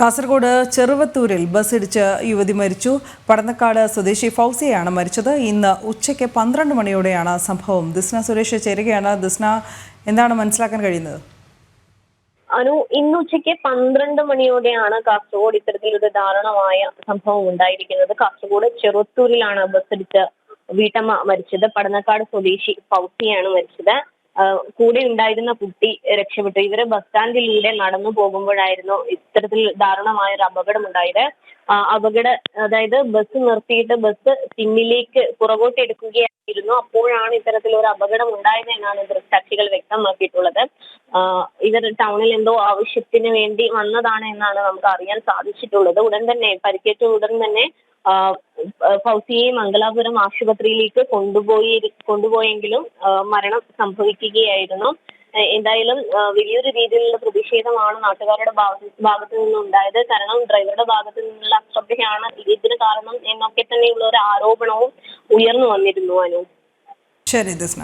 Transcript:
കാസർഗോഡ് ചെറുവത്തൂരിൽ ബസ്സിടിച്ച് യുവതി മരിച്ചു. പടന്നക്കാട് സ്വദേശി ഫൗസിയാണ് മരിച്ചത്. ഇന്ന് ഉച്ചയ്ക്ക് 12 മണിയോടെയാണ് സംഭവം. ദിസ്ന സുരേഷ് ചേരുകയാണ്. ദിസ്ന, എന്താണ് മനസ്സിലാക്കാൻ കഴിയുന്നത്? ഇന്ന് ഉച്ചയ്ക്ക് 12 മണിയോടെയാണ് കാസർഗോഡ് ഇത്തരത്തിലൊരു ദാരുണമായ സംഭവം ഉണ്ടായിരിക്കുന്നത്. കാസർഗോഡ് ചെറുവത്തൂരിലാണ് ബസ്സിടിച്ച് വീട്ടമ്മ മരിച്ചത്. പടന്നക്കാട് സ്വദേശി ഫൗസിയാണ് മരിച്ചത്. കൂടെ ഉണ്ടായിരുന്ന കുട്ടി രക്ഷപ്പെട്ടു. ഇവര് ബസ് സ്റ്റാൻഡിലൂടെ നടന്നു പോകുമ്പോഴായിരുന്നു ഇത്തരത്തിൽ ദാരുണമായ ഒരു അപകടം ഉണ്ടായത്. അതായത് ബസ് നിർത്തിയിട്ട് ബസ് പിന്നിലേക്ക് പുറകോട്ട് എടുക്കുകയായിരുന്നു. അപ്പോഴാണ് ഇത്തരത്തിലൊരു അപകടം ഉണ്ടായത് എന്നാണ് ദൃക്സാക്ഷികൾ വ്യക്തമാക്കിയിട്ടുള്ളത്. ഇവർ ടൗണിൽ എന്തോ ആവശ്യത്തിന് വേണ്ടി വന്നതാണ് എന്നാണ് നമുക്ക് അറിയാൻ സാധിച്ചിട്ടുള്ളത്. പരിക്കേറ്റ ഉടൻ തന്നെ ഫൗസിയെ മംഗലാപുരം ആശുപത്രിയിലേക്ക് കൊണ്ടുപോയെങ്കിലും മരണം സംഭവിക്കുകയായിരുന്നു. എന്തായാലും വലിയൊരു രീതിയിലുള്ള പ്രതിഷേധമാണ് നാട്ടുകാരുടെ ഭാഗത്തു നിന്നുണ്ടായത്. കാരണം ഡ്രൈവറുടെ ഭാഗത്തു നിന്നുള്ള അശ്രദ്ധയാണ് ഇതിന് കാരണം എന്നൊക്കെ തന്നെയുള്ള ഒരു ആരോപണവും ഉയർന്നു വന്നിരുന്നു. ശരി ദിസ്ന.